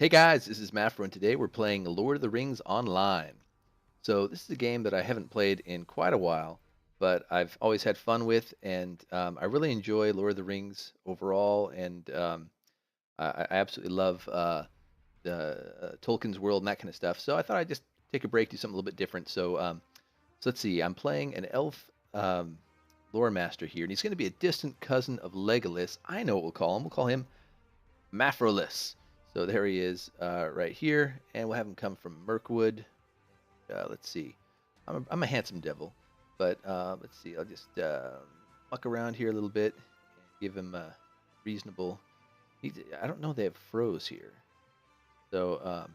Hey guys, this is Mafro, and today we're playing Lord of the Rings Online. So this is a game that I haven't played in quite a while, but I've always had fun with, and I really enjoy Lord of the Rings overall, and I absolutely love the Tolkien's world and that kind of stuff. So I thought I'd just take a break, do something a little bit different. So let's see, I'm playing an elf lore master here, and he's going to be a distant cousin of Legolas. I know what we'll call him. We'll call him Mafrolis. So there he is right here, and we'll have him come from Mirkwood. Let's see. I'm a handsome devil, but let's see. I'll just muck around here a little bit and give him a reasonable. I don't know they have froze here, so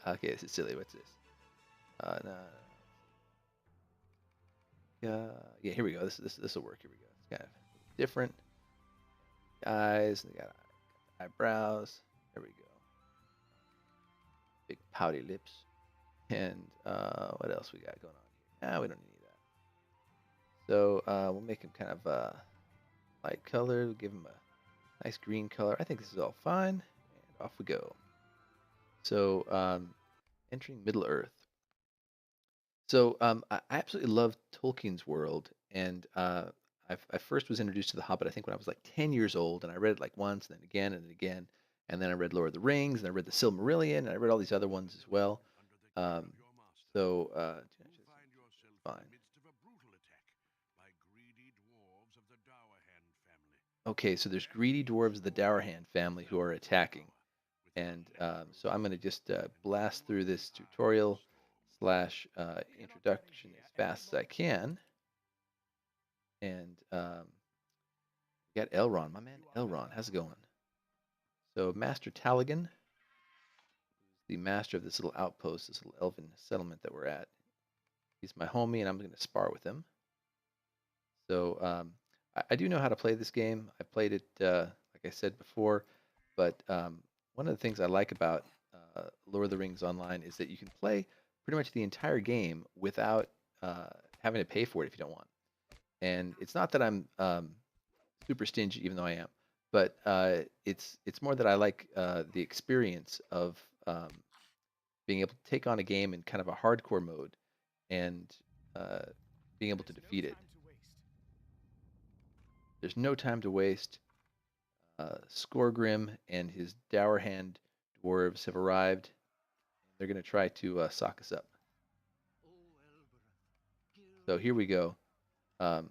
okay, this is silly. What's this? No, yeah, here we go. This will work. Here we go. It's kind of different eyes. They got eyebrows. There we go. Big pouty lips. And what else we got going on here? We don't need that. So we'll make him kind of light color. We'll give him a nice green color. I think this is all fine. And off we go. So entering Middle Earth. So I absolutely love Tolkien's world, and I first was introduced to The Hobbit, I think, when I was like 10 years old, and I read it like once, and then again, and then again, and then I read Lord of the Rings, and I read the Silmarillion, and I read all these other ones as well. Um, so fine. Okay, so there's greedy dwarves of the Dowerhand family who are attacking, and so I'm going to just blast through this tutorial slash introduction as fast as I can. And got Elrond, my man Elrond. How's it going? So Master Taligan, the master of this little outpost, this little elven settlement that we're at. He's my homie, and I'm going to spar with him. So I do know how to play this game. I played it, like I said before, but one of the things I like about Lord of the Rings Online is that you can play pretty much the entire game without having to pay for it if you don't want. And it's not that I'm super stingy, even though I am, but it's more that I like the experience of being able to take on a game in kind of a hardcore mode and uh, being able to defeat it. There's no time to waste. Skorgrim and his Dowerhand dwarves have arrived. They're going to try to sock us up. So here we go. Got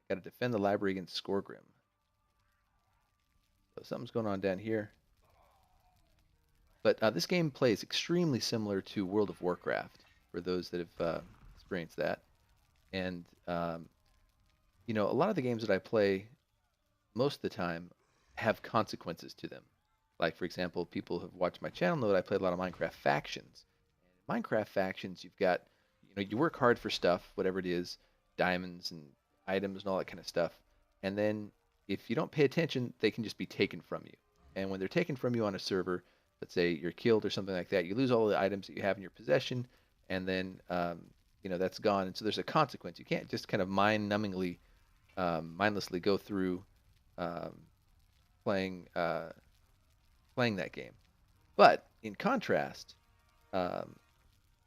to defend the library against Skorgrim. So something's going on down here. But this game plays extremely similar to World of Warcraft for those that have experienced that. And a lot of the games that I play most of the time have consequences to them. Like, for example, people who have watched my channel know that I play a lot of Minecraft factions. And in Minecraft factions, you've got, you work hard for stuff, whatever it is, diamonds and items and all that kind of stuff. And then if you don't pay attention, they can just be taken from you. And when they're taken from you on a server, let's say you're killed or something like that, you lose all the items that you have in your possession, and then that's gone. And so there's a consequence. You can't just kind of mindlessly go through um, playing that game. But in contrast, um,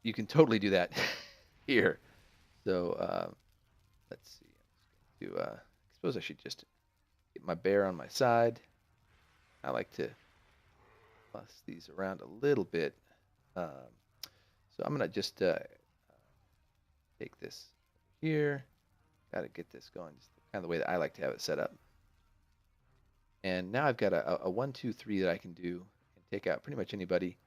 you can totally do that here. So let's see. I'm just going to. I suppose I should just get my bear on my side. I like to bust these around a little bit. So I'm gonna just take this here. Got to get this going, just kind of the way that I like to have it set up. And now I've got a 1, 2, 3 that I can do and take out pretty much anybody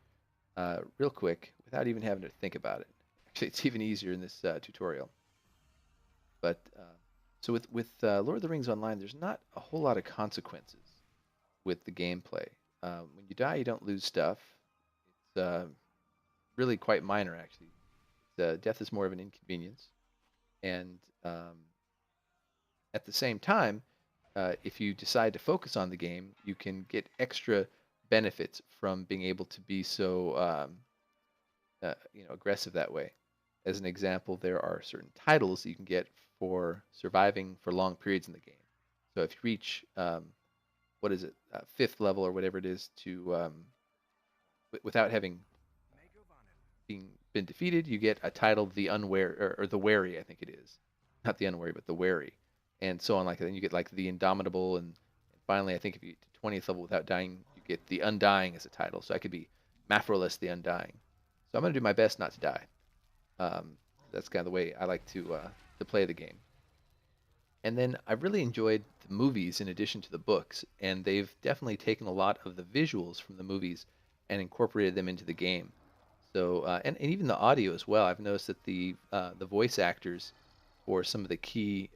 real quick without even having to think about it. Actually, it's even easier in this tutorial. But so with Lord of the Rings Online, there's not a whole lot of consequences with the gameplay. When you die, you don't lose stuff. It's really quite minor, actually. Death is more of an inconvenience. And at the same time, if you decide to focus on the game, you can get extra benefits from being able to be so aggressive that way. As an example, there are certain titles that you can get for surviving for long periods in the game. So if you reach what is it, fifth level or whatever it is to without having been defeated, you get a title, the unwary or the wary, I think it is, not the unwary, but the wary, and so on like that. Then you get like the indomitable, and finally, I think if you get to 20th level without dying, you get the undying as a title. So I could be Maphrolus the Undying. So I'm gonna do my best not to die. Um, that's kind of the way I like to play the game. And then I really enjoyed the movies in addition to the books, and they've definitely taken a lot of the visuals from the movies and incorporated them into the game. So and even the audio as well. I've noticed that the voice actors for some of the key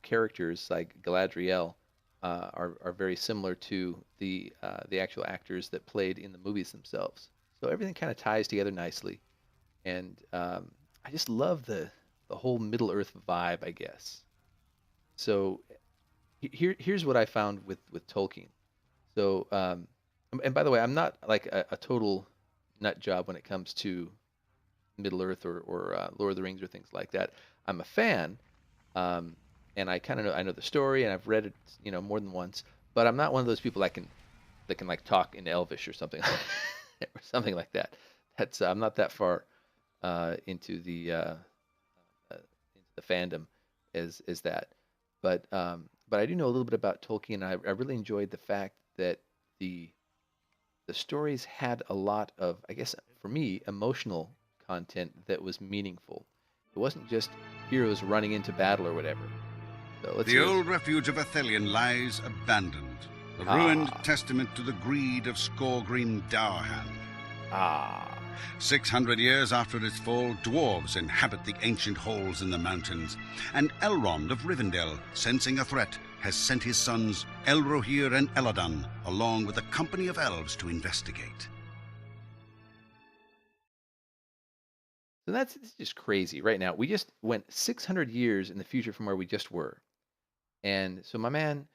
characters like Galadriel are very similar to the actual actors that played in the movies themselves. So everything kind of ties together nicely, and I just love the whole Middle Earth vibe, I guess. So here's what I found with Tolkien. So and by the way, I'm not like a total nut job when it comes to Middle Earth or Lord of the Rings or things like that. I'm a fan, um, and I know the story and I've read it, more than once. But I'm not one of those people that can like talk in Elvish or something or something like that. That's I'm not that far into the fandom as that. But I do know a little bit about Tolkien. I really enjoyed the fact that the the stories had a lot of, I guess, for me, emotional content that was meaningful. It wasn't just heroes running into battle or whatever. So let's The hear this. old refuge of Athelion lies abandoned, a ruined Ah, testament to the greed of Skorgrim Dourhand. ah. 600 years after its fall, dwarves inhabit the ancient halls in the mountains, and Elrond of Rivendell, sensing a threat, has sent his sons Elrohir and Elladan, along with a company of elves to investigate. So that's just crazy right now. We just went 600 years in the future from where we just were. And so my man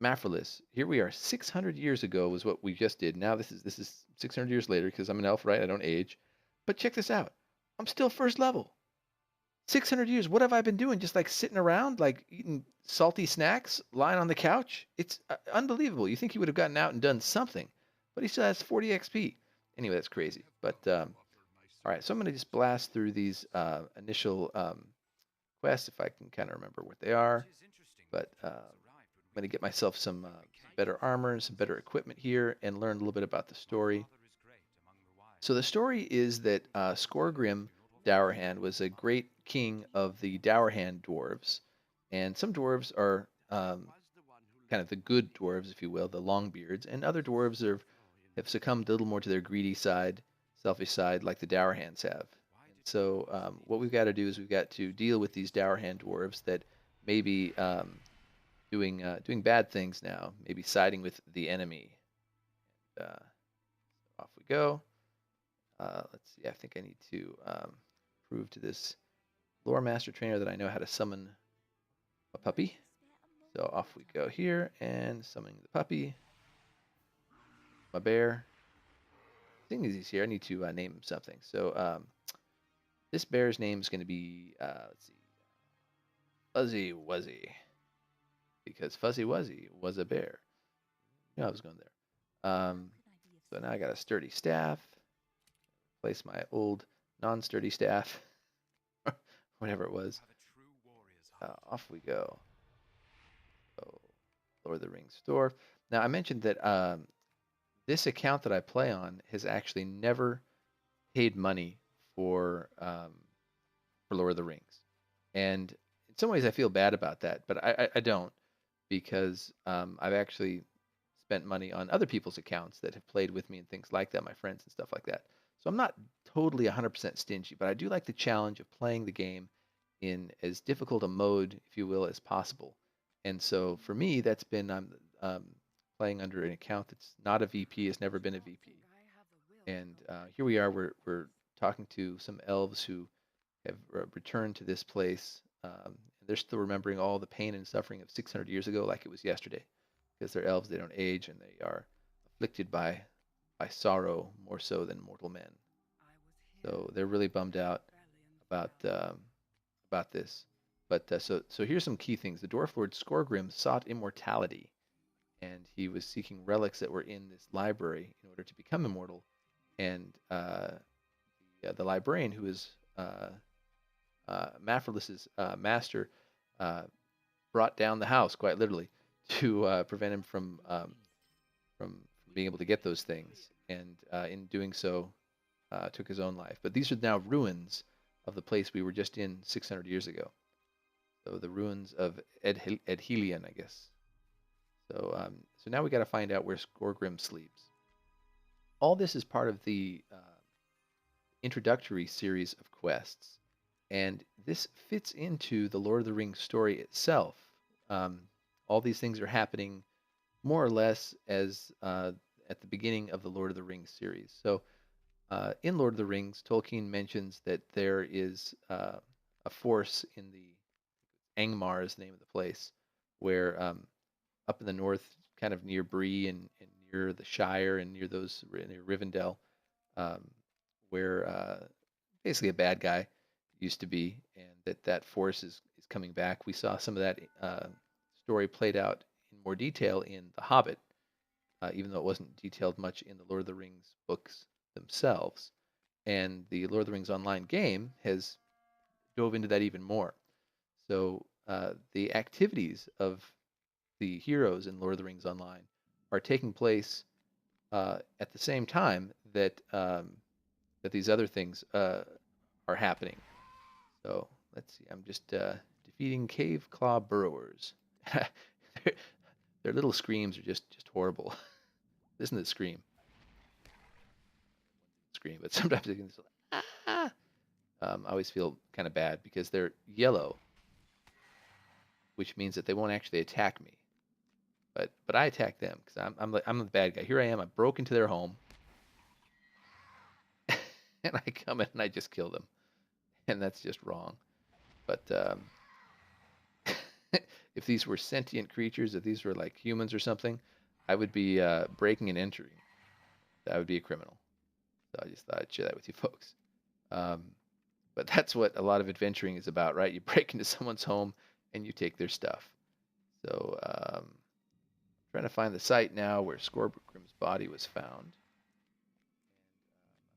Maphrolus, here we are 600 years ago was what we just did. Now this is 600 years later because I'm an elf, right? I don't age. But check this out. I'm still first level. 600 years. What have I been doing? Just like sitting around, like eating salty snacks, lying on the couch? It's unbelievable. You think he would have gotten out and done something, but he still has 40 XP. Anyway, that's crazy. But all right, so I'm going to just blast through these initial quests if I can kind of remember what they are. But I'm going to get myself some better armor and some better equipment here and learn a little bit about the story. So the story is that Skorgrim Dourhand was a great king of the Dourhand dwarves, and some dwarves are kind of the good dwarves, if you will, the Longbeards, and other dwarves have succumbed a little more to their greedy side, selfish side, like the Dourhands have. And so what we've got to do is we've got to deal with these Dourhand dwarves that may be doing bad things now, maybe siding with the enemy. Off we go. Let's see. I think I need to prove to this lore master trainer that I know how to summon a puppy. So off we go here and summoning the puppy, my bear. Seeing as he's here, I need to name him something. So this bear's name is going to be, let's see, Fuzzy Wuzzy, because Fuzzy Wuzzy was a bear. I was going there. So now I got a sturdy staff. Place my old non-sturdy staff, whatever it was. Off we go. So, Lord of the Rings store. Now I mentioned that this account that I play on has actually never paid money for Lord of the Rings, and in some ways I feel bad about that, but I don't because I've actually spent money on other people's accounts that have played with me and things like that, my friends and stuff like that. So I'm not totally 100% stingy, but I do like the challenge of playing the game in as difficult a mode, if you will, as possible. And so for me, that's been um, playing under an account that's not a VP, has never been a VP. And here we are, we're talking to some elves who have returned to this place. They're still remembering all the pain and suffering of 600 years ago like it was yesterday because they're elves, they don't age, and they are afflicted by sorrow more so than mortal men. So they're really bummed out about about this. But so here's some key things. The Dwarf Lord Skorgrim sought immortality, and he was seeking relics that were in this library in order to become immortal. And the librarian, who is Mafrilis's master, uh, brought down the house quite literally to prevent him from being able to get those things, and in doing so, took his own life. But these are now ruins of the place we were just in 600 years ago. So the ruins of Edhelion, I guess. So now we got to find out where Skorgrim sleeps. All this is part of the introductory series of quests, and this fits into the Lord of the Rings story itself. Um, all these things are happening more or less as at the beginning of the Lord of the Rings series. So in Lord of the Rings, Tolkien mentions that there is a force in the Angmar is the name of the place, where up in the north, kind of near Bree and near the Shire and near near Rivendell, um, where basically a bad guy used to be, and that force is coming back. We saw some of that story played out in more detail in The Hobbit, even though it wasn't detailed much in the Lord of the Rings books themselves. And the Lord of the Rings online game has dove into that even more. So the activities of the heroes in Lord of the Rings Online are taking place at the same time that these other things are happening. So let's see. I'm just defeating cave claw burrowers. their, their little screams are just horrible. Listen to the scream, but sometimes they can just ah. I always feel kind of bad because they're yellow, which means that they won't actually attack me. But I attack them because I'm the bad guy. Here I am. I broke into their home, and I come in and I just kill them, and that's just wrong. But if these were sentient creatures, if these were like humans or something, I would be breaking and entering. That would be a criminal. So I just thought I'd share that with you folks. Um, but that's what a lot of adventuring is about, right? You break into someone's home and you take their stuff. So trying to find the site now where Skorgrim's body was found.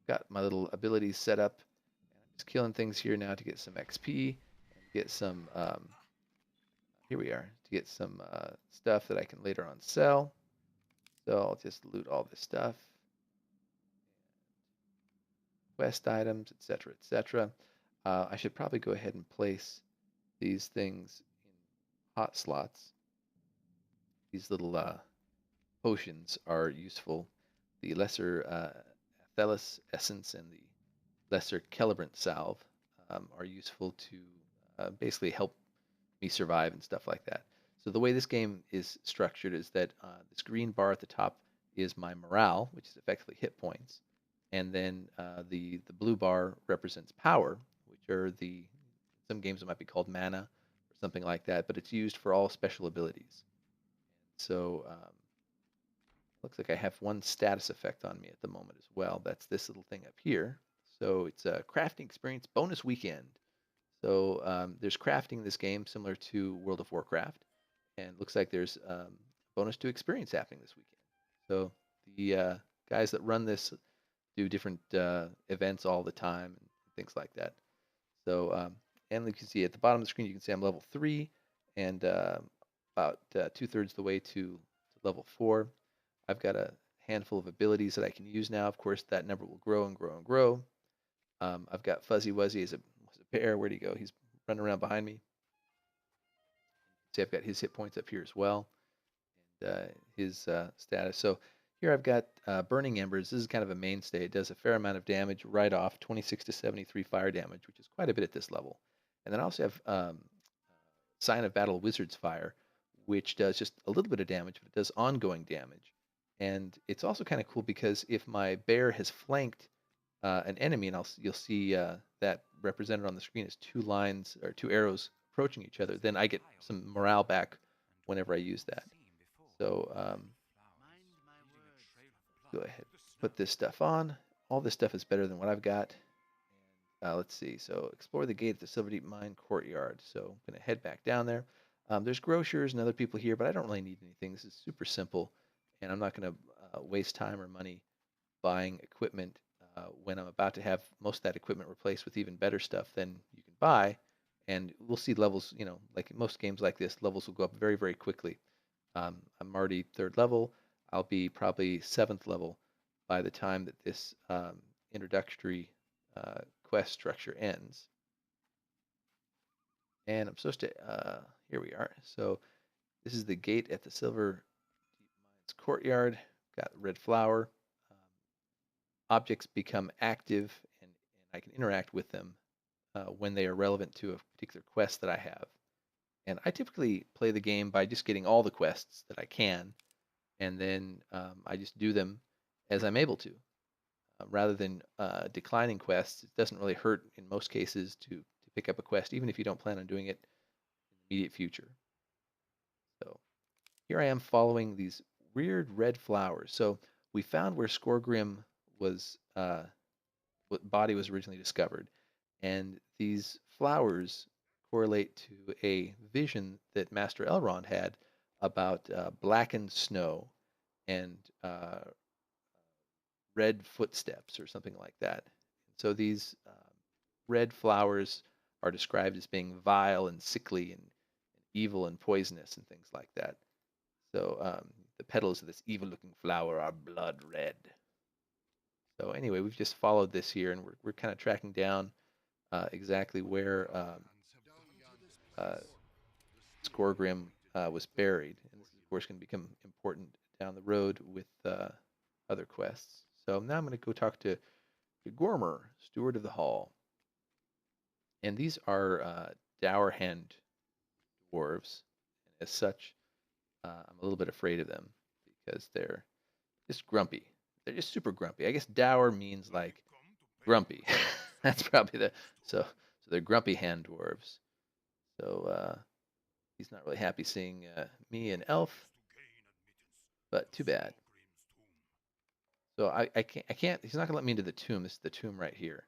I've got my little abilities set up, and I'm just killing things here now to get some XP and get some. Here we are to get some stuff that I can later on sell. So I'll just loot all this stuff, quest items, etc., etc. I should probably go ahead and place these things in hot slots. These little potions are useful. The lesser Athelis essence and the lesser Celebrant salve are useful to basically help me survive and stuff like that. So the way this game is structured is that this green bar at the top is my morale, which is effectively hit points, and then the blue bar represents power, which are the some games it might be called mana or something like that, but it's used for all special abilities. So looks like I have one status effect on me at the moment as well. That's this little thing up here. So it's a crafting experience bonus weekend. So there's crafting in this game similar to World of Warcraft, and it looks like there's bonus to experience happening this weekend. So the guys that run this do different events all the time and things like that. So and you can see at the bottom of the screen, you can see I'm level 3 and about 2/3 the way to level 4. I've got a handful of abilities that I can use now. Of course, that number will grow and grow and grow. I've got Fuzzy Wuzzy as a bear. Where'd he go? He's running around behind me. See, I've got his hit points up here as well, and his status. So here I've got Burning Embers. This is kind of a mainstay. It does a fair amount of damage right off, 26 to 73 fire damage, which is quite a bit at this level. And then I also have Sign of Battle Wizard's Fire, which does just a little bit of damage, but it does ongoing damage. And it's also kind of cool because if my bear has flanked an enemy, and you'll see that represented on the screen as two lines or two arrows approaching each other, then I get some morale back whenever I use that. So go ahead, put this stuff on. All this stuff is better than what I've got. Let's see. So explore the gate at the Silverdeep Mine courtyard. So I'm going to head back down there. There's grocers and other people here, but I don't really need anything. This is super simple, and I'm not going to waste time or money buying equipment when I'm about to have most of that equipment replaced with even better stuff than you can buy. And we'll see levels, like in most games like this, levels will go up very, very quickly. I'm already third level. I'll be probably seventh level by the time that this introductory quest structure ends. And I'm supposed to, here we are. So this is the gate at the Silver Deep Mines courtyard. Got red flower. Um, Objects become active, and I can interact with them when they are relevant to a particular quest that I have. And I typically play the game by just getting all the quests that I can, and then I just do them as I'm able to. Rather than declining quests, it doesn't really hurt in most cases to pick up a quest, even if you don't plan on doing it in the immediate future. So here I am following these weird red flowers. So we found where Skorgrim was, what body was originally discovered, and these flowers correlate to a vision that Master Elrond had about blackened snow and red footsteps or something like that. So these red flowers are described as being vile and sickly and evil and poisonous and things like that. So the petals of this evil-looking flower are blood red. So anyway, we've just followed this here, and we're kind of tracking down exactly where uh, Skorgrim was buried, and this is of course going to become important down the road with other quests. So now I'm going to go talk to Gormer, Steward of the Hall, and these are dour hand dwarves. And as such, I'm a little bit afraid of them because they're just grumpy. They're just super grumpy. I guess dour means like grumpy. That's probably so they're grumpy hand dwarves. So he's not really happy seeing me, an elf, but too bad. So I can't. He's not gonna let me into the tomb. This is the tomb right here,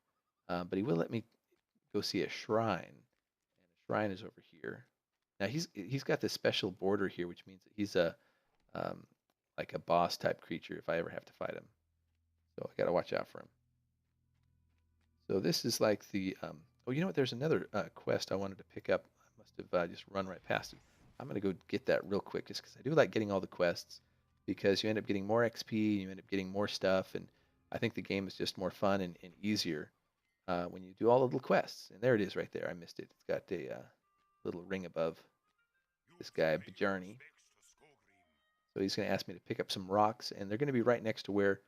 but he will let me go see a shrine, and a shrine is over here. Now he's got this special border here, which means that he's a um, like a boss type creature if I ever have to fight him. So I gotta watch out for him. So this is like the oh, you know what? There's another quest I wanted to pick up. I must have just run right past it. I'm gonna go get that real quick just because I do like getting all the quests because you end up getting more XP, and you end up getting more stuff, and I think the game is just more fun and easier when you do all the little quests. And there it is right there. I missed it. It's got a little ring above this guy Bjarni. So he's gonna ask me to pick up some rocks, and they're gonna be right next to where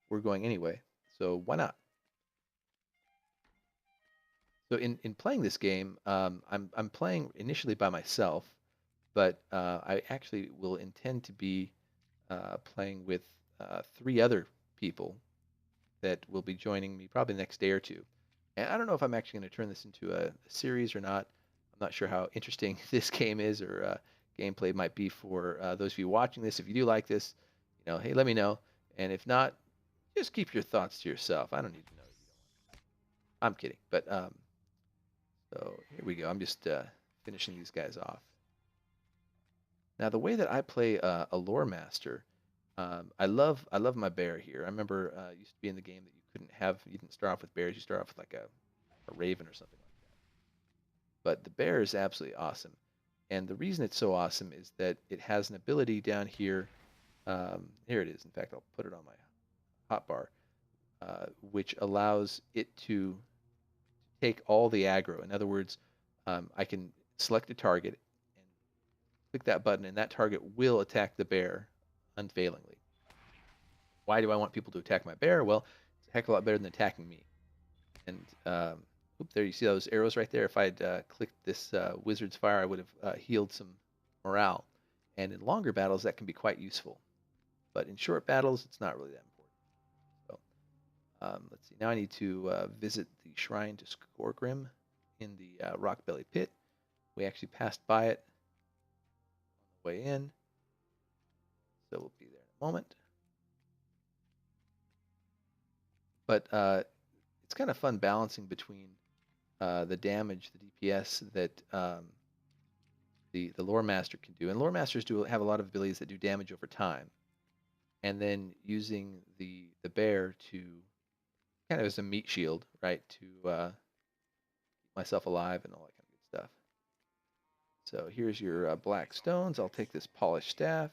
we're going anyway. So why not? So in playing this game, I'm playing initially by myself, but I actually will intend to be playing with three other people that will be joining me probably the next day or two. And I don't know if I'm actually going to turn this into a series or not. I'm not sure how interesting this game is or gameplay might be for those of you watching this. If you do like this, hey, let me know. And if not, just keep your thoughts to yourself. I don't need to know if you don't want. I'm kidding, but so here we go. I'm just finishing these guys off. Now, the way that I play a lore master, I love my bear here. I remember it used to be in the game that you didn't start off with bears. You start off with like a raven or something like that. But the bear is absolutely awesome, and the reason it's so awesome is that it has an ability down here. Here it is. In fact, I'll put it on my hotbar, which allows it to take all the aggro. In other words, I can select a target and click that button, and that target will attack the bear unfailingly. Why do I want people to attack my bear? Well, it's a heck of a lot better than attacking me. And there you see those arrows right there. If I'd clicked this wizard's fire, I would have healed some morale. And in longer battles, that can be quite useful. But in short battles, it's not really that important. So let's see. Now I need to visit the shrine to Skorgrim in the Rockbelly Pit. We actually passed by it on the way in, so we'll be there in a moment. But it's kind of fun balancing between the damage, the DPS that the lore master can do. And lore masters do have a lot of abilities that do damage over time. And then using the bear to kind of as a meat shield, right, to keep myself alive and all that kind of good stuff. So here's your black stones. I'll take this polished staff,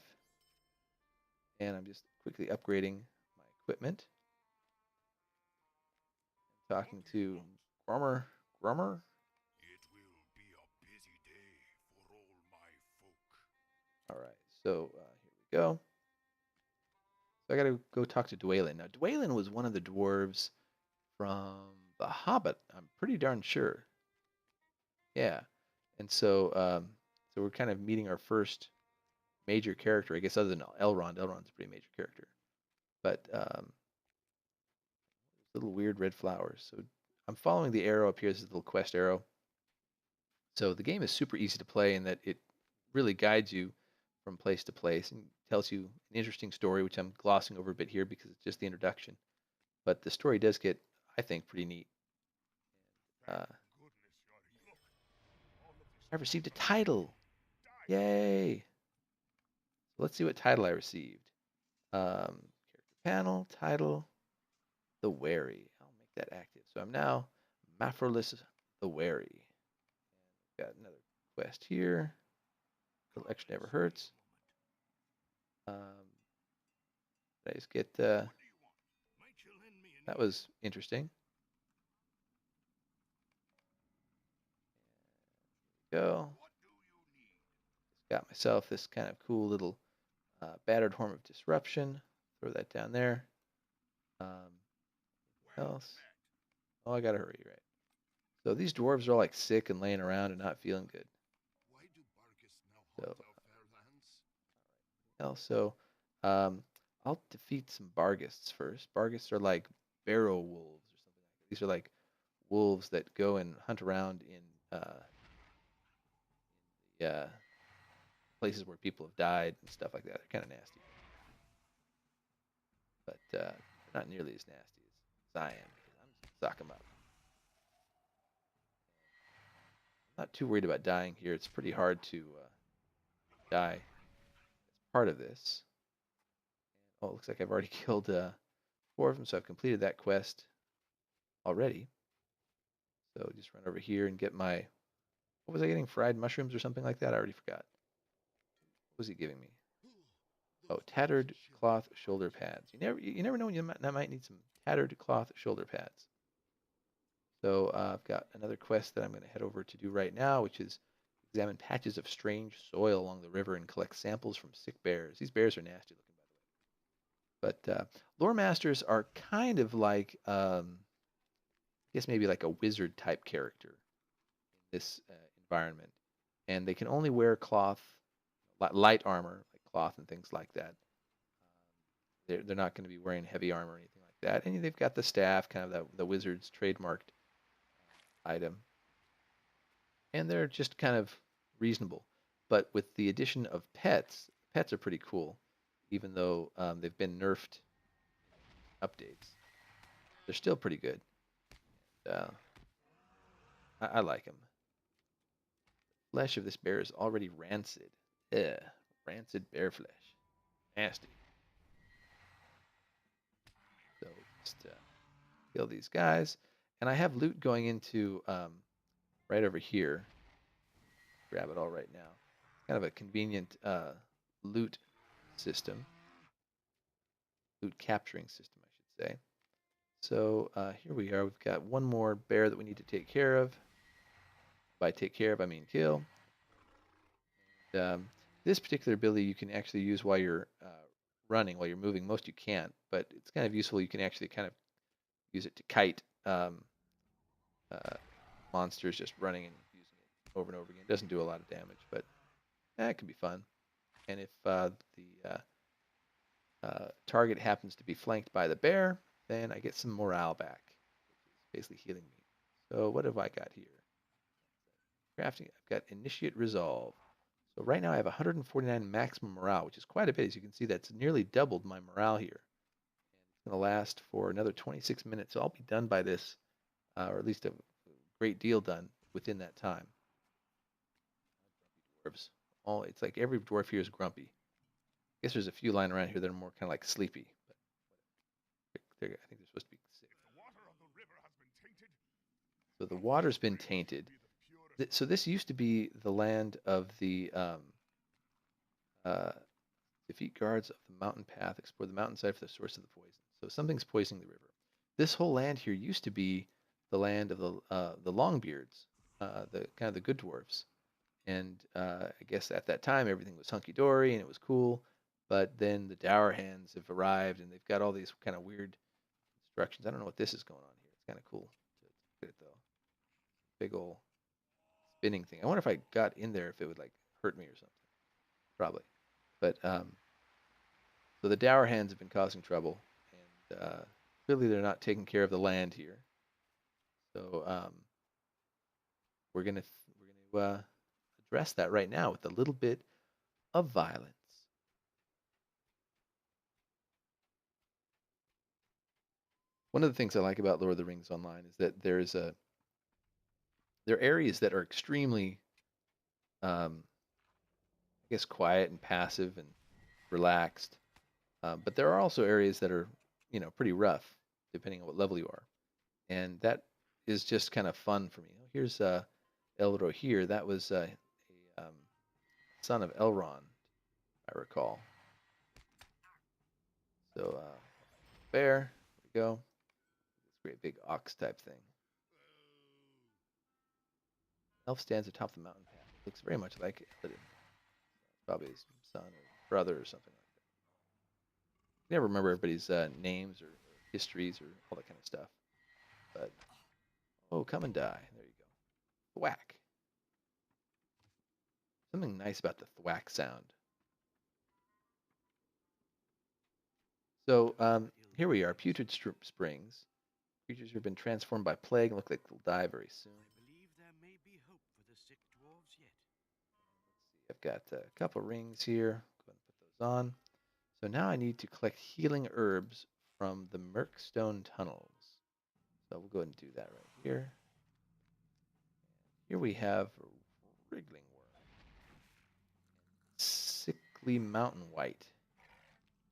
and I'm just quickly upgrading my equipment. Talking to Grummer. Grummer? It will be a busy day for all my folk. All right, so here we go. So I got to go talk to Dwaylen. Now, Dwaylen was one of the dwarves from The Hobbit. I'm pretty darn sure. Yeah, and so we're kind of meeting our first major character, I guess, other than Elrond. Elrond's a pretty major character, but little weird red flowers. So I'm following the arrow up here. This is a little quest arrow. So the game is super easy to play in that it really guides you from place to place and tells you an interesting story, which I'm glossing over a bit here because it's just the introduction. But the story does get, I think, pretty neat. Uh, I received a title. Yay! So let's see what title I received. Character panel, title, the Wary. I'll make that active. So I'm now Maphrolus the Wary. Got another quest here. A little extra never hurts. Did I just get that was interesting. Go. Just got myself this kind of cool little battered horn of disruption. Throw that down there. Else? Oh, I gotta hurry, right? So these dwarves are all like sick and laying around and not feeling good. So also, I'll defeat some Barghists first. Barghists are like barrow wolves or something like that. These are like wolves that go and hunt around in places where people have died and stuff like that. They're kind of nasty, but not nearly as nasty as I am because I'm just suck them up. I'm not too worried about dying here. It's pretty hard to die as part of this. Oh, it looks like I've already killed 4 of them, so I've completed that quest already. So just run over here and get my, what was I getting? Fried mushrooms or something like that? I already forgot. What was he giving me? Oh, tattered cloth shoulder pads. You never know when you might need some tattered cloth shoulder pads. So I've got another quest that I'm going to head over to do right now, which is examine patches of strange soil along the river and collect samples from sick bears. These bears are nasty looking, by the way. But lore masters are kind of like, I guess maybe like a wizard type character in this environment, and they can only wear cloth, light armor, like cloth and things like that. They're not going to be wearing heavy armor or anything like that. And they've got the staff, kind of the wizard's trademarked item, and they're just kind of reasonable. But with the addition of pets are pretty cool, even though they've been nerfed updates. They're still pretty good. I like them. The flesh of this bear is already rancid. Ugh, rancid bear flesh. Nasty. So just kill these guys. And I have loot going into right over here. Grab it all right now. Kind of a convenient loot system. Loot capturing system, I should say. So here we are. We've got one more bear that we need to take care of. By take care of, I mean kill. And, this particular ability you can actually use while you're running, while you're moving. Most you can't, but it's kind of useful. You can actually kind of use it to kite monsters just running and using it over and over again. It doesn't do a lot of damage, but it can be fun. And if the target happens to be flanked by the bear, then I get some morale back, which is basically healing me. So what have I got here? Crafting, I've got Initiate Resolve. So right now I have 149 maximum morale, which is quite a bit. As you can see, that's nearly doubled my morale here. And it's going to last for another 26 minutes. So I'll be done by this, or at least a great deal done within that time. dwarves. All it's like every dwarf here is grumpy. I guess there's a few lying around here that are more kind of like sleepy, but I think they're supposed to be sick. If the water of the river has been tainted, So the how can water's this been drink tainted. be the purest? So this used to be the land of the uh, defeat guards of the mountain path, explore the mountainside for the source of the poison. So something's poisoning the river. This whole land here used to be the land of the Longbeards, the kind of the good dwarves. And I guess at that time everything was hunky dory and it was cool. But then the Dour Hands have arrived and they've got all these kind of weird instructions. I don't know what this is going on here. It's kind of cool to look at it though. Big old spinning thing. I wonder if I got in there if it would like hurt me or something. Probably. But so the Dour Hands have been causing trouble, and clearly they're not taking care of the land here. So we're gonna address that right now with a little bit of violence. One of the things I like about Lord of the Rings Online is that there are areas that are extremely, I guess, quiet and passive and relaxed, but there are also areas that are, pretty rough, depending on what level you are, and that is just kind of fun for me. Here's LOTRO here. That was a son of Elrond, I recall. So bear, there we go. This great big ox type thing. Elf stands atop the mountain path. It looks very much like Illidan. Probably his son or brother or something like that. I never remember everybody's names or histories or all that kind of stuff. But oh, come and die. There you go. Thwack. Something nice about the thwack sound. So here we are, Putrid Springs. Creatures have been transformed by plague and look like they'll die very soon. I believe there may be hope for the sick dwarves yet. I've got a couple rings here. Go ahead and put those on. So now I need to collect healing herbs from the Murkstone tunnels. So we'll go ahead and do that right here. Here we have a wriggling worm. Sickly mountain white.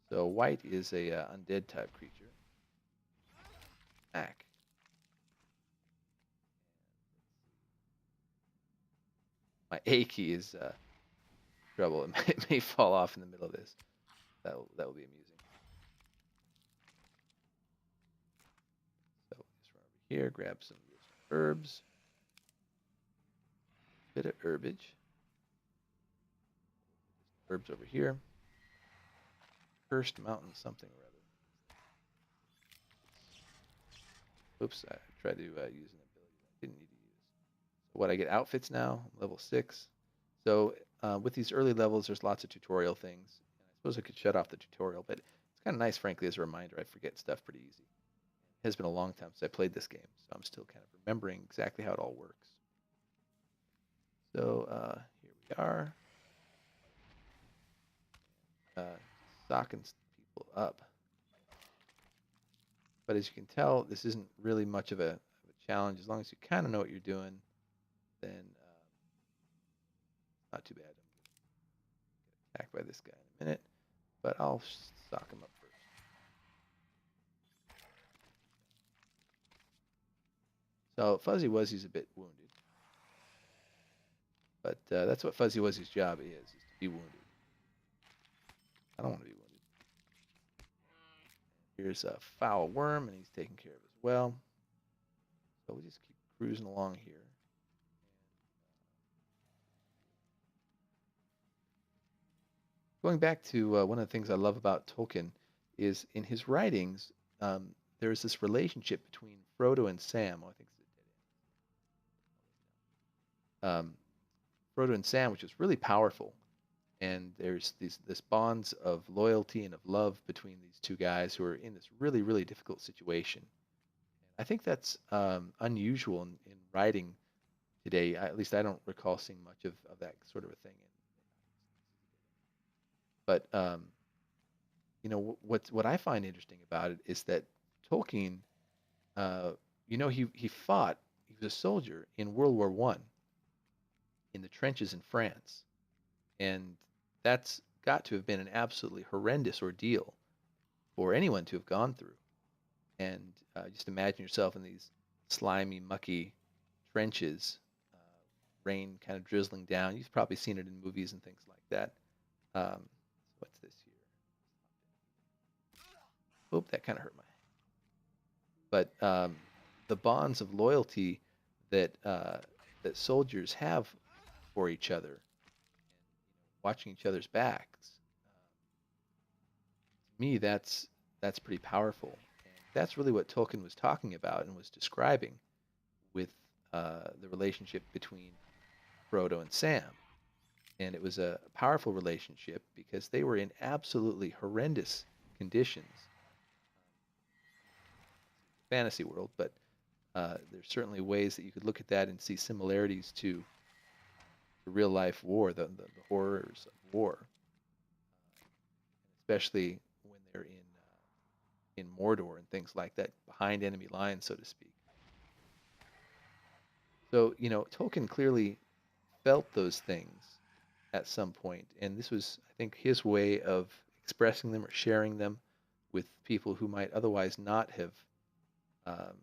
So white is a undead type creature. Ack. My A key is trouble. It may fall off in the middle of this. That will be amusing. So just run over here, grab some herbs. Bit of herbage. Herbs over here. Cursed mountain something or other. Oops, I tried to use an ability I didn't need to use. So what, I get outfits now, level 6. So with these early levels, there's lots of tutorial things. I suppose I could shut off the tutorial, but it's kind of nice, frankly, as a reminder. I forget stuff pretty easy. It has been a long time since I played this game, so I'm still kind of remembering exactly how it all works. So here we are. Socking people up. But as you can tell, this isn't really much of a challenge. As long as you kind of know what you're doing, then not too bad. I'm going to get attacked by this guy in a minute, but I'll sock him up first. So Fuzzy Wuzzy's a bit wounded. But that's what Fuzzy Wuzzy's job is to be wounded. I don't want to be wounded. Here's a foul worm, and he's taken care of as well. So we just keep cruising along here. Going back to one of the things I love about Tolkien is in his writings, there's this relationship between Frodo and Sam. Oh, I think it's a dead end. Frodo and Sam, which is really powerful. And there's this bonds of loyalty and of love between these two guys who are in this really, really difficult situation. I think that's unusual in writing today. At least I don't recall seeing much of that sort of a thing. But what I find interesting about it is that Tolkien, he fought. He was a soldier in World War I in the trenches in France, And that's got to have been an absolutely horrendous ordeal for anyone to have gone through. And just imagine yourself in these slimy, mucky trenches, rain kind of drizzling down. You've probably seen it in movies and things like that. What's this here? Oh, that kind of hurt my. But the bonds of loyalty that that soldiers have for each other, and watching each other's backs, to me, that's pretty powerful. And that's really what Tolkien was talking about and was describing with the relationship between Frodo and Sam. And it was a powerful relationship because they were in absolutely horrendous conditions. Fantasy world, but there's certainly ways that you could look at that and see similarities to the real life war, the horrors of war, especially when they're in Mordor and things like that, behind enemy lines, so to speak. So, Tolkien clearly felt those things at some point, and this was, I think, his way of expressing them or sharing them with people who might otherwise not have um,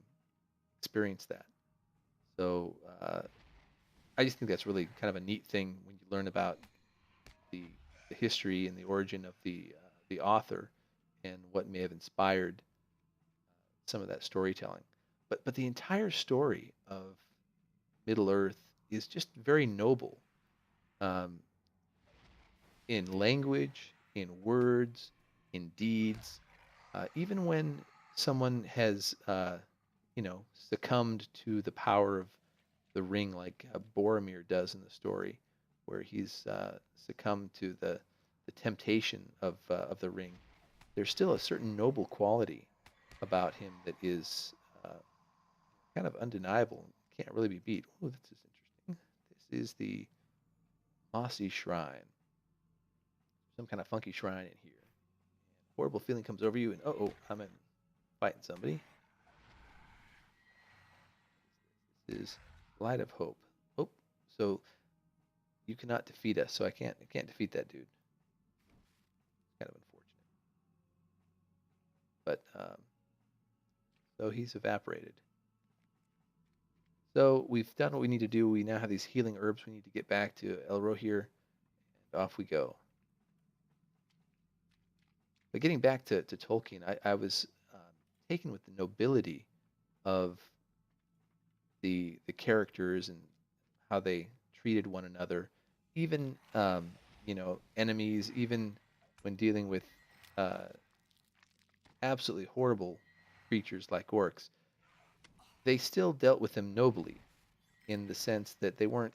experienced that. So, I just think that's really kind of a neat thing when you learn about the, the history and the origin of the author and what may have inspired some of that storytelling. But the entire story of Middle Earth is just very noble, um, in language, in words, in deeds. Even when someone has, succumbed to the power of the ring, like Boromir does in the story, where he's succumbed to the temptation of the ring. There's still a certain noble quality about him that is kind of undeniable. Can't really be beat. Oh, this is interesting. This is the Mossy Shrine. Some kind of funky shrine in here. And a horrible feeling comes over you, and I'm in fighting somebody. This is Light of Hope. Oh, so you cannot defeat us, so I can't defeat that dude. It's kind of unfortunate. But so he's evaporated. So we've done what we need to do. We now have these healing herbs. We need to get back to LOtR, and off we go. But getting back to Tolkien, I was taken with the nobility of the characters and how they treated one another, even enemies, even when dealing with uh, absolutely horrible creatures like orcs, they still dealt with them nobly in the sense that they weren't,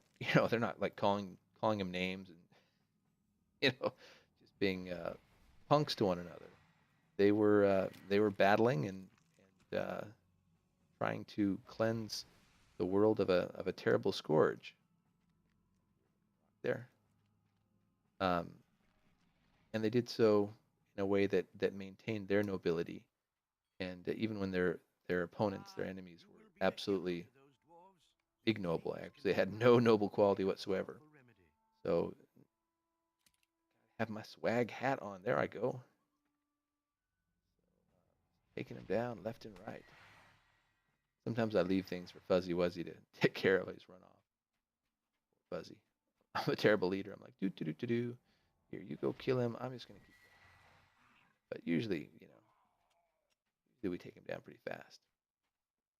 they're not like calling them names and just being punks to one another. They were battling and trying to cleanse the world of a terrible scourge there. Um, and they did so in a way that maintained their nobility. And even when their opponents, their enemies, You were will be a gift absolutely to those dwarves. ignoble, Maybe actually, they you had can no find noble a quality whatsoever. powerful remedy. So have my swag hat on. There I go, taking him down left and right. Sometimes I leave things for Fuzzy Wuzzy to take care of. I just run off. Fuzzy. I'm a terrible leader. I'm like, do. Here, you go kill him. I'm just gonna keep. But usually, we take him down pretty fast.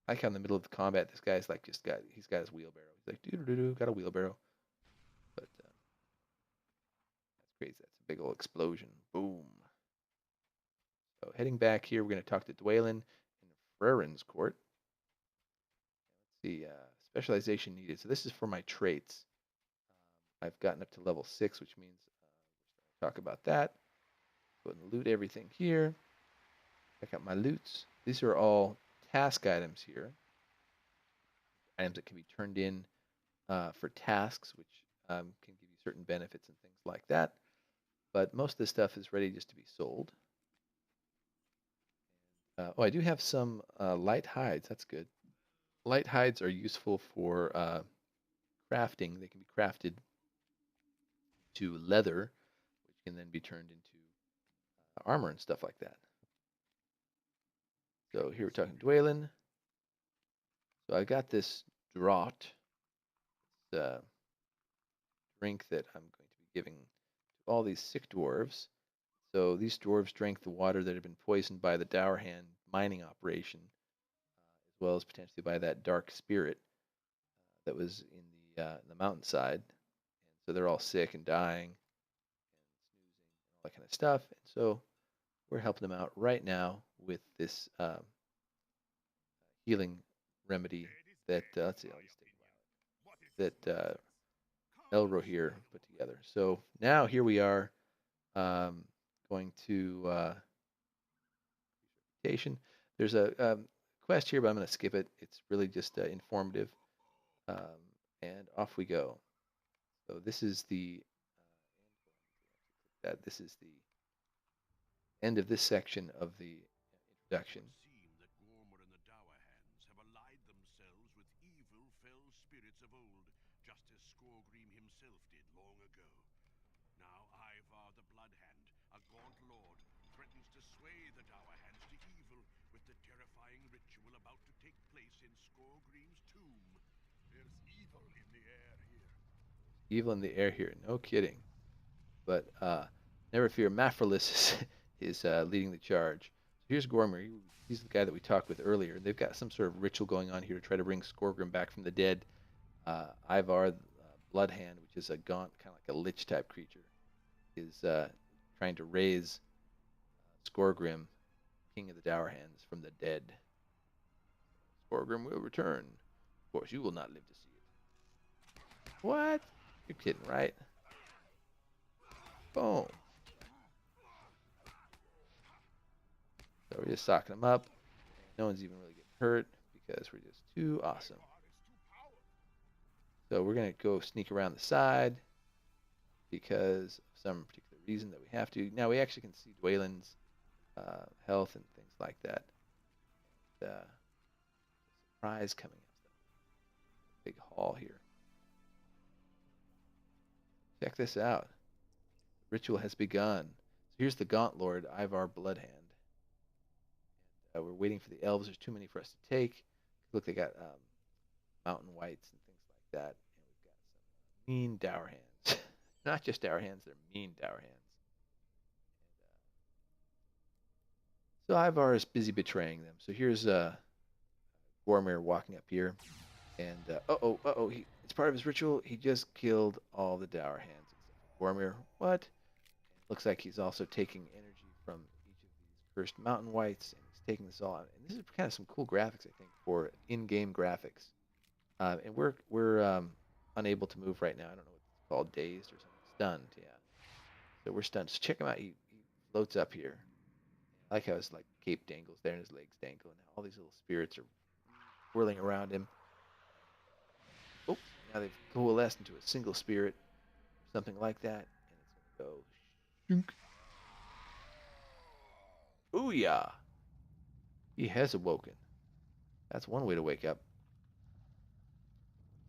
I like how in the middle of the combat, this guy's like he's got his wheelbarrow. He's like, do, got a wheelbarrow. But that's crazy. That's a big old explosion. Boom. So heading back here, we're going to talk to Dwaylen in Freren's court. Let's see, specialization needed. So this is for my traits. I've gotten up to level 6, which means we're going to talk about that. Go ahead and loot everything here. Check out my loots. These are all task items here. Items that can be turned in for tasks, which can give you certain benefits and things like that. But most of this stuff is ready just to be sold. I do have some light hides. That's good. Light hides are useful for crafting. They can be crafted to leather, which can then be turned into armor and stuff like that. So here we're talking Dwaylen. So I got this draught, drink that I'm going to be giving to all these sick dwarves. So these dwarves drank the water that had been poisoned by the Dour Hand mining operation, as well as potentially by that dark spirit that was in the mountainside. And so they're all sick and dying and snoozing and all that kind of stuff. And so we're helping them out right now with this healing remedy that let's see, I'll just take that LOtR put together. So now here we are, going to there's a quest here, but I'm going to skip it. It's really just informative, and off we go. So this is the this is the end of this section of the introduction. It would seem that Gormr and the Dour Hands have allied themselves with evil, fell spirits of old, just as Skorgrim himself did long ago. Now Ivar the Bloodhand, a gaunt lord, threatens to sway the Dour Hands to evil with the terrifying ritual about to take place in Skorgrim's tomb. There's evil in the air here. Evil in the air here, no kidding. But never fear, Mafralis is leading the charge. So here's Gormr. He's the guy that we talked with earlier. They've got some sort of ritual going on here to try to bring Skorgrim back from the dead. Ivar, Bloodhand, which is a gaunt, kind of like a lich type creature, is trying to raise Skorgrim, King of the Dour Hands, from the dead. Skorgrim will return. Of course, you will not live to see it. What? You're kidding, right? Boom. So we're just socking them up. No one's even really getting hurt because we're just too awesome. So we're going to go sneak around the side because of some particular reason that we have to. Now we actually can see Dwaylen's health and things like that. Surprise coming up. Big hall here. Check this out. The ritual has begun. So here's the Gaunt Lord, Ivar Bloodhand. And we're waiting for the elves. There's too many for us to take. Look, they got mountain whites and things like that. And we've got some mean Dour Hands. Not just Dour Hands, they're mean Dour Hands. So Ivar is busy betraying them. So here's Gormr walking up here. And it's part of his ritual. He just killed all the Dour Hands except for Gormr. What? Looks like he's also taking energy from each of these cursed mountain whites, and he's taking this all out. And this is kind of some cool graphics, I think, for in-game graphics. And we're unable to move right now. I don't know what it's called, dazed or something. Stunned, yeah. So we're stunned. So check him out. He floats up here. I like how his like cape dangles there and his legs dangle, and all these little spirits are whirling around him. Oh, now they've coalesced into a single spirit, something like that, and it's gonna go. Shunk. Ooh yeah. He has awoken. That's one way to wake up.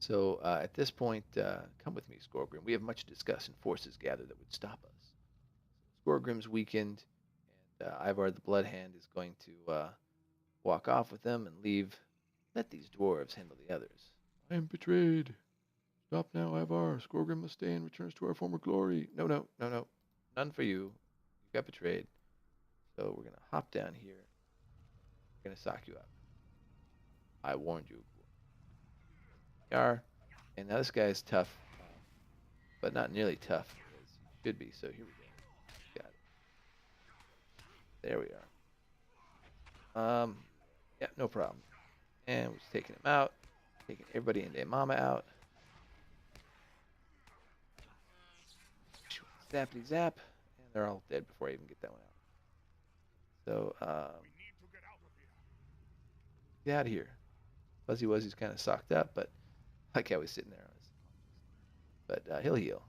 So at this point, come with me, Skorgrim. We have much to discuss and forces gathered that would stop us. Skorgrim's weakened, and Ivar the Bloodhand is going to walk off with them and leave. Let these dwarves handle the others. I am betrayed. Stop now, Ivar. Skorgrim must stay and returns to our former glory. No. None for you. You got betrayed. So we're going to hop down here. We're going to sock you up. I warned you. And now this guy is tough, but not nearly tough as he should be. So here we go. Got it. There we are. Yeah, no problem. And we're just taking him out. Taking everybody and their mama out. Zappity zap. And they're all dead before I even get that one out. So, We need to get out of here. get out of here. Fuzzy Wuzzy's kind of socked up, but I like how he's sitting there on his haunches. But he'll heal.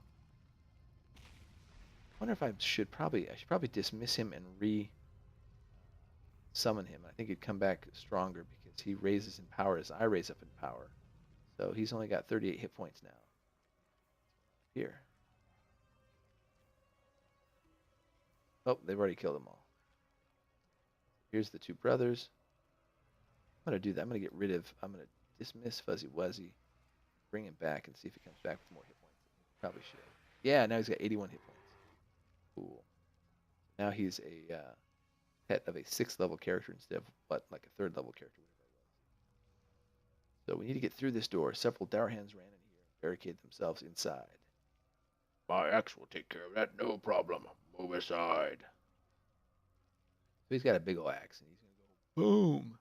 I wonder if I should probably dismiss him and summon him. I think he'd come back stronger because he raises in power as I raise up in power. So he's only got 38 hit points now. Here. Oh, they've already killed them all. Here's the two brothers. I'm going to do that. I'm going to dismiss Fuzzy Wuzzy, bring him back, and see if he comes back with more hit points. Probably should. Yeah, now he's got 81 hit points. Cool. Now he's a pet of a 6th level character instead of like a 3rd level character, whatever it was. So we need to get through this door. Several Dour Hands ran in here and barricaded themselves inside. My axe will take care of that, no problem. Move aside. So he's got a big ol' axe, and he's gonna go boom.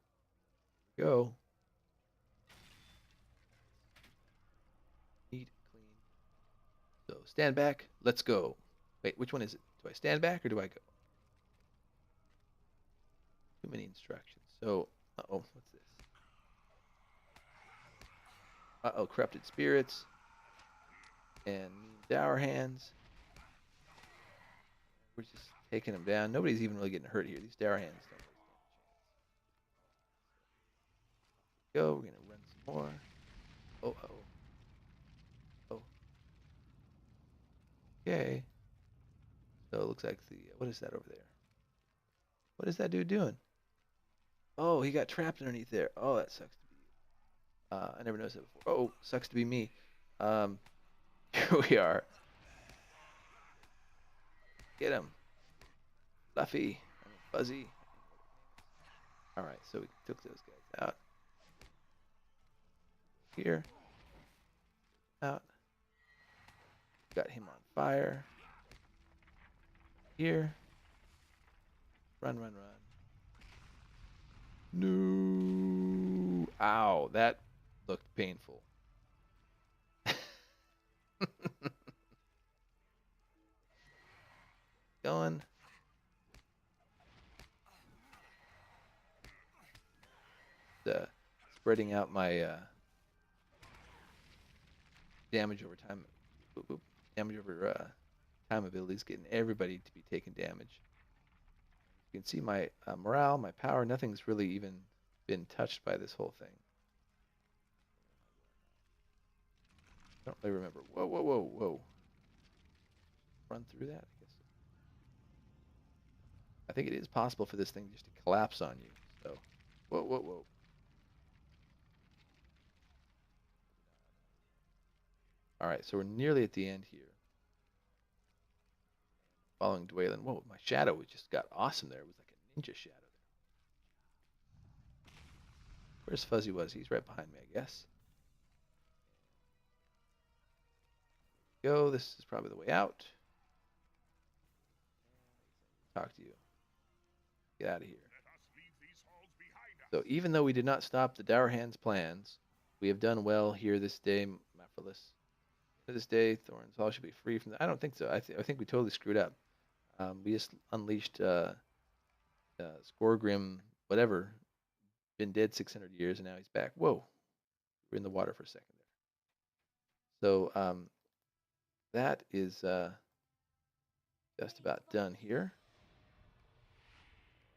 Here we go. Neat, clean. So stand back. Let's go. Wait, which one is it? Do I stand back or do I go? Too many instructions. So, uh-oh, what's this? Uh-oh, corrupted spirits and mean Dour Hands. We're just taking them down. Nobody's even really getting hurt here. These Dour Hands don't really stand a chance. Go. We're gonna run some more. Oh, oh. Okay. So it looks like what is that over there? What is that dude doing? Oh, he got trapped underneath there. Oh, that sucks to be you. I never noticed that before. Oh, sucks to be me. Um, here we are. Get him. Fluffy. Fuzzy. All right, so we took those guys out. Here. Out. Got him on fire. Here. Run, run, run. No. Ow, that looked painful. Going. Spreading out my damage over time. Boop, boop. Damage over time abilities, getting everybody to be taking damage. You can see my morale, my power, nothing's really even been touched by this whole thing. I don't really remember. Whoa, whoa, whoa, whoa. Run through that, I guess. I think it is possible for this thing just to collapse on you. So, whoa, whoa, whoa. All right, so we're nearly at the end here. Following Dwaylen. Whoa, my shadow just got awesome there. It was like a ninja shadow there. Where's Fuzzy Wuzzy? He's right behind me, I guess. Go. This is probably the way out. Talk to you. Get out of here. So even though we did not stop the Dour Hands' plans, we have done well here this day, Maphrolus. To this day, Thorns Hall should be free from that. I don't think so. I think we totally screwed up. We just unleashed Scoregrim, whatever, been dead 600 years, and now he's back. Whoa, we're in the water for a second there. So that is just about done here.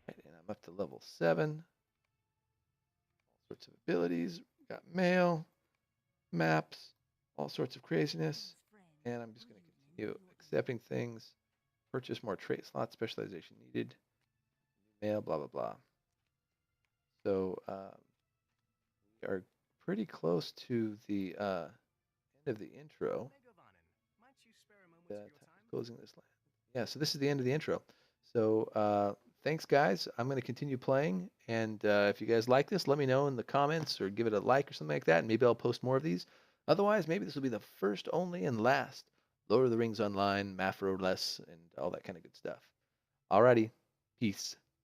Right, and I'm up to level 7. All sorts of abilities. We got mail, maps, all sorts of craziness. And I'm just going to continue accepting things. Purchase more trait slots, specialization needed. Mail, blah, blah, blah. So we are pretty close to the end of the intro. Closing this land. Yeah, so this is the end of the intro. So thanks, guys. I'm going to continue playing. And if you guys like this, let me know in the comments or give it a like or something like that. And maybe I'll post more of these. Otherwise, maybe this will be the first, only, and last Lord of the Rings Online, Maphrolus, and all that kind of good stuff. Alrighty. Peace.